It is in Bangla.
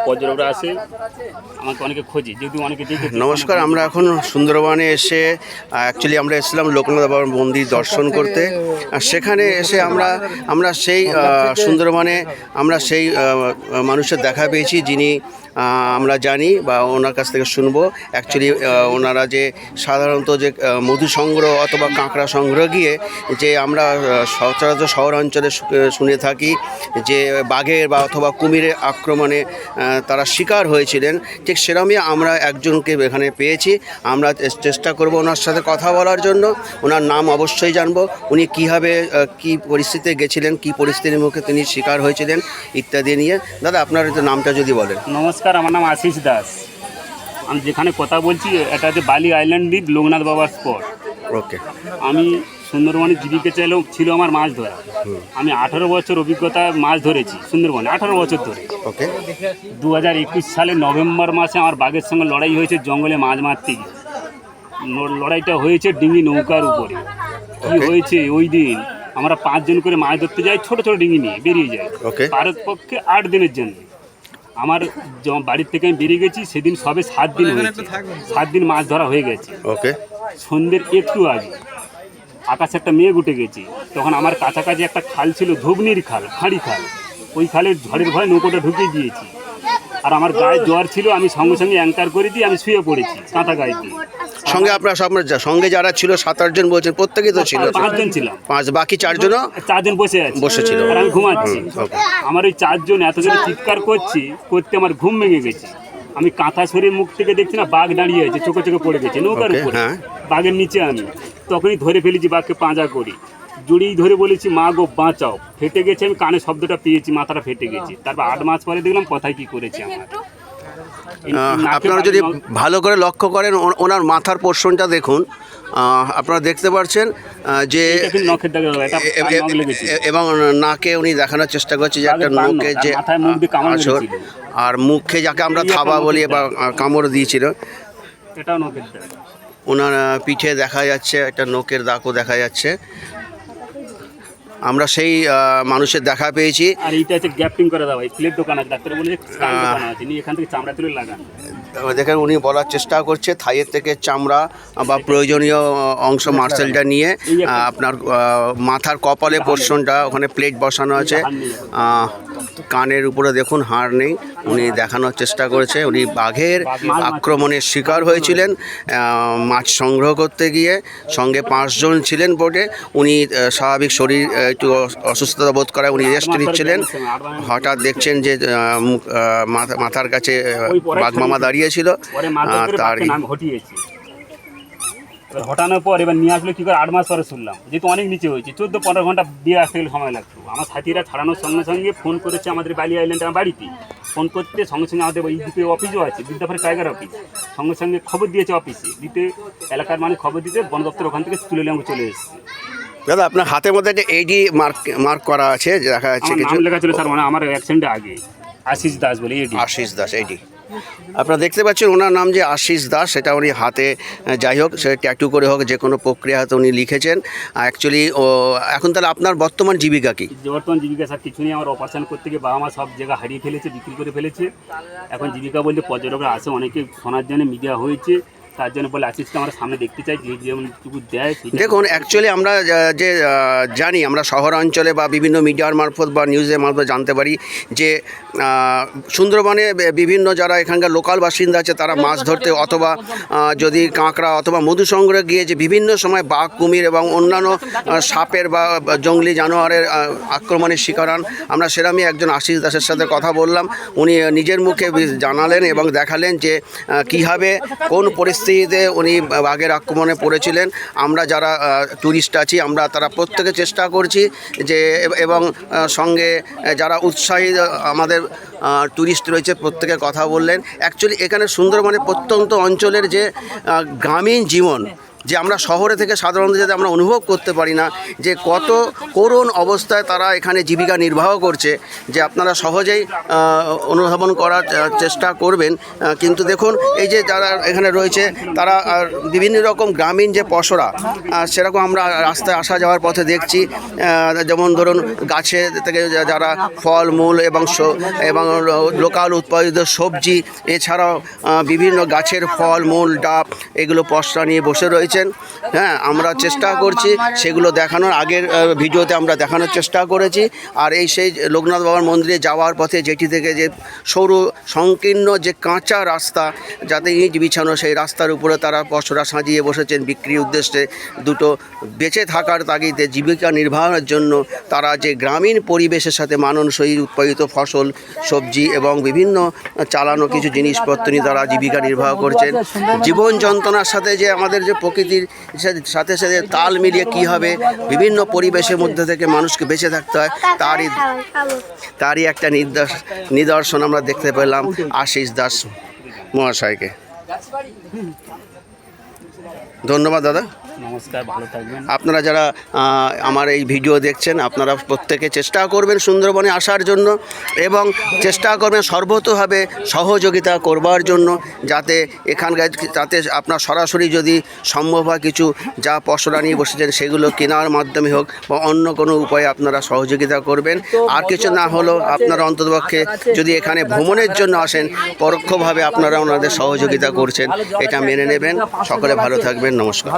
পর্যটকরা আসে, আমাকে অনেকে খোঁজে, যেহেতু অনেকে দেখে। নমস্কার, আমরা এখন সুন্দরবনে এসে অ্যাকচুয়ালি আমরা এসেছিলাম লোকনাথ বাবার মন্দির দর্শন করতে। আর সেখানে এসে আমরা সেই সুন্দরবনে আমরা সেই মানুষের দেখা পেয়েছি যিনি আমরা জানি বা ওনার কাছ থেকে শুনবো অ্যাকচুয়ালি ওনারা যে সাধারণত যে মধু সংগ্রহ অথবা কাঁকড়া সংগ্রহ গিয়ে যে আমরা সচরাচর শহর অঞ্চলে শুনে থাকি যে বাঘের বা অথবা কুমিরের আক্রমণে তারা শিকার হয়েছিলেন, ঠিক সেরকমই আমরা একজনকে এখানে পেয়েছি। আমরা চেষ্টা করব ওনার সাথে কথা বলার জন্য। ওনার নাম অবশ্যই জানবো, উনি কীভাবে কী পরিস্থিতিতে গেছিলেন, কী পরিস্থিতির মুখে তিনি শিকার হয়েছিলেন ইত্যাদি নিয়ে। দাদা, আপনার নামটা যদি বলেন। নমস্কার, আমার নাম আশিস দাস। আমি যেখানে কথা বলছি এটা হচ্ছে বালি আইল্যান্ড দ্বীপ, লোকনাথ বাবার স্পট। ওকে। আমি সুন্দরবনে জীবিকা ছিল আমার মাছ ধরা। আমি 18 বছর অভিজ্ঞতা মাছ ধরেছি সুন্দরবনে, 18 বছর ধরে। ওকে। 2021 সালের নভেম্বর মাসে আমার বাঘের সঙ্গে লড়াই হয়েছে জঙ্গলে মাছ মারতে গিয়ে। লড়াইটা হয়েছে ডিঙি নৌকার উপরে। কি হয়েছে, ওই দিন আমরা 5 জন করে মাছ ধরতে যাই, ছোট ছোট ডিঙি নিয়ে বেরিয়ে যাই ভারতপক্ষে 8 দিনের জন্য। আমার বাড়ির থেকে আমি বেরিয়ে গেছি, সেদিন সবে 7 দিন হয়েছে। 7 দিন মাছ ধরা হয়ে গেছে। ওকে। সন্ধ্যের একটু আগে আকাশে একটা মেঘ উঠে গেছে। তখন আমার কাছাকাছি একটা খাল ছিল, ধুবনির খাল, খাঁড়ি খাল। ওই খালে ঝড়ের ভয়ে নৌকোটা ঢুকিয়ে দিয়েছি। আর আমার গায়ে জ্বর ছিল, আমি সঙ্গে সঙ্গে অ্যাঙ্কার করে দিয়ে আমি শুয়ে পড়েছি কাঁথা গায়ে দিয়ে। সঙ্গে আপনার সঙ্গে যারা ছিল 7-8 জন বলছেন, প্রত্যেকেই তো ছিল? 5 জন ছিলাম। 5, বাকি 4 জনও? 4 জন বসেছিল আর আমি ঘুমাচ্ছি। আমার ওই 4 জন এত জোরে চিৎকার করতে আমার ঘুম ভেঙে গেছে। আমি কাঁথা সরিয়ে মুখ থেকে দেখছি না, বাঘ দাঁড়িয়ে আছে, চোখে চোখে পড়ে গেছে নৌকার উপরে। বাঘের নিচে আমি তখনই ধরে ফেলেছি বাঘকে, পাঁজা করি জড়িয়ে ধরে বলেছি, মা গো বাঁচাও। ফেটে গেছে, আমি কানে শব্দটা পেয়েছি, মাথাটা ফেটে গেছে। তারপর 8 মাস পরে দেখলাম কথায় কি করেছে আমার। আপনারা যদি ভালো করে লক্ষ্য করেন ওনার মাথার পোর্শনটা দেখুন, আপনারা দেখতে পাচ্ছেন যে এবং নাকে উনি দেখানোর চেষ্টা করছে যে একটা নোকে যে আসর, আর মুখে যাকে আমরা থাবা বলি বা কামড় দিয়েছিল, ওনার পিঠে দেখা যাচ্ছে একটা নোকের দাগও দেখা যাচ্ছে। আমরা সেই মানুষের দেখা পেয়েছি। আর এইটা হচ্ছে গ্যাপিং করে দাও, প্লেট দোকান আছে, ডাক্তার বলেছে স্কাল দোকান আছে, নি এখান থেকে চামড়া তুলে লাগান। দেখেন উনি বলার চেষ্টা করছে থাইয়ের থেকে চামড়া বা প্রয়োজনীয় অংশ মার্সেলটা নিয়ে আপনার মাথার কপালে পোর্শনটা ওখানে প্লেট বসানো আছে। কানের উপরে দেখুন হাড় নেই। উনি দেখানোর চেষ্টা করেছে উনি বাঘের আক্রমণের শিকার হয়েছিলেন মাছ সংগ্রহ করতে গিয়ে। সঙ্গে 5 জন ছিলেন বোটে। উনি স্বাভাবিক শরীর একটু অসুস্থতা বোধ করায় উনি রেস্ট নিচ্ছিলেন। হঠাৎ দেখছেন যে মাথার কাছে বাঘমামা দাঁড়িয়েছিল। তার হটানোর পর এবার নিয়ে আসলে কী করে, 8 মাস পরে শুনলাম, যেহেতু অনেক নিচে হয়েছে, 14-15 ঘন্টা দিয়ে আসতে গেলে সময় লাগতো। আমার সাথীরা ছাড়ানোর সঙ্গে সঙ্গে ফোন করেছে আমাদের বালি আইল্যান্ডে, আমার বাড়িতে ফোন করতে সঙ্গে সঙ্গে আমাদের এই দ্বীপে অফিসও আছে, বিদ্যাপুর টাইগার অফিস, সঙ্গে সঙ্গে খবর দিয়েছে অফিসে দিতে, এলাকার মানুষ খবর দিতে বন দপ্তর ওখান থেকে তুলে নিয়ে চলে এসেছে। দাদা, আপনার হাতের মধ্যে একটা এডি মার্ক করা আছে, দেখা যাচ্ছে কিছু লেখা ছিল স্যার, মানে আমার অ্যাক্সিডেন্টে আগে আশিস দাস বলে, এডি আশিস দাস এডি। আপনারা দেখতে পাচ্ছেন ওনার নাম যে আশিস দাস, সেটা উনি হাতে যাই হোক সে ট্যাটু করে হোক যে কোনো প্রক্রিয়াতে উনি লিখেছেন। অ্যাকচুয়ালি এখন তাহলে আপনার বর্তমান জীবিকা কি? বর্তমান জীবিকা স্যার কিছু নেই। আমার অপারেশন করতে গিয়ে বাবা মা সব জায়গা হারিয়ে ফেলেছে, বিক্রি করে ফেলেছে। এখন জীবিকা বলতে পর্যটকরা আসে, অনেকে শোনার জন্য মিডিয়া হয়েছে, তার জন্য বলে আশিসকে আমরা সামনে দেখতে চাই, যেমনটুকু দেয়। দেখুন অ্যাকচুয়ালি আমরা যে জানি, আমরা শহর অঞ্চলে বা বিভিন্ন মিডিয়ার মারফত বা নিউজের মারফত জানতে পারি যে সুন্দরবনে বিভিন্ন যারা এখানকার লোকাল বাসিন্দা আছে তারা মাছ ধরতে অথবা যদি কাঁকড়া অথবা মধু সংগ্রহে গিয়ে যে বিভিন্ন সময় বাঘ, কুমির এবং অন্যান্য সাপের বা জঙ্গলি জানোয়ারের আক্রমণের শিকার হন। আমরা সেরকমই একজন আশিস দাসের সাথে কথা বললাম। উনি নিজের মুখে জানালেন এবং দেখালেন যে কীভাবে কোন পরিস্থিতিতে উনি বাঘের আক্রমণে পড়েছিলেন। আমরা যারা ট্যুরিস্ট আছি আমরা তারা প্রত্যেকে চেষ্টা করছি যে, এবং সঙ্গে যারা উৎসাহী আমাদের ট্যুরিস্ট রয়েছে প্রত্যেকে কথা বললেন। অ্যাকচুয়ালি এখানে সুন্দরবনে প্রত্যন্ত অঞ্চলের যে গ্রামীণ জীবন যে আমরা শহরে থেকে সাধারণত যাতে আমরা অনুভব করতে পারি না যে কত করুণ অবস্থায় তারা এখানে জীবিকা নির্বাহ করছে, যে আপনারা সহজেই অনুধাবন করার চেষ্টা করবেন। কিন্তু দেখুন এই যে যারা এখানে রয়েছে তারা বিভিন্ন রকম গ্রামীণ যে পসরা সেরকম আমরা রাস্তায় আসা যাওয়ার পথে দেখছি, যেমন ধরুন গাছে থেকে যারা ফল মূল এবং লোকাল উৎপাদিত সবজি, এছাড়াও বিভিন্ন গাছের ফল মূল ডাব এগুলো পসরা নিয়ে বসে রয়েছেন। হ্যাঁ, আমরা চেষ্টা করছি সেগুলো দেখানোর, আগের ভিডিওতে আমরা দেখানোর চেষ্টা করেছি। আর এই সেই লোকনাথ বাবার মন্দিরে যাওয়ার পথে যেটি থেকে যে সরু সংকীর্ণ যে কাঁচা রাস্তা, যাতে ইট বিছানো, সেই রাস্তার উপরে তারা পসরা সাজিয়ে বসেছেন বিক্রির উদ্দেশ্যে। দুটো বেঁচে থাকার তাগিদে জীবিকা নির্বাহের জন্য তারা যে গ্রামীণ পরিবেশের সাথে মানানসই উৎপাদিত ফসল সবজি এবং বিভিন্ন চালানো কিছু জিনিসপত্র নিয়ে তারা জীবিকা নির্বাহ করছেন। জীবন যন্ত্রণার সাথে যে আমাদের যে প্রকৃতির সাথে সাথে তাল মিলিয়ে কী হবে, বিভিন্ন পরিবেশের মধ্যে থেকে মানুষকে বেঁচে থাকতে হয়, তারই একটা নিদর্শন আমরা দেখতে পেলাম আশিস দাস মহাশয়কে। ধন্যবাদ দাদা, নমস্কার, ভালো থাকবেন। আপনারা যারা আমার এই ভিডিও দেখছেন আপনারা প্রত্যেকে চেষ্টা করবেন সুন্দরবনে আসার জন্য এবং চেষ্টা করবেন সর্বতোভাবে সহযোগিতা করবার জন্য, যাতে এখানকার যাতে আপনার সরাসরি যদি সম্ভব হয় কিছু যা পসরা নিয়ে বসেছেন সেগুলো কেনার মাধ্যমে হোক বা অন্য কোনো উপায়ে আপনারা সহযোগিতা করবেন। আর কিছু না হলেও আপনারা অন্ততপক্ষে যদি এখানে ভ্রমণের জন্য আসেন পরোক্ষভাবে আপনারা ওনাদের সহযোগিতা করছেন, এটা মেনে নেবেন। সকলে ভালো থাকবেন, নমস্কার।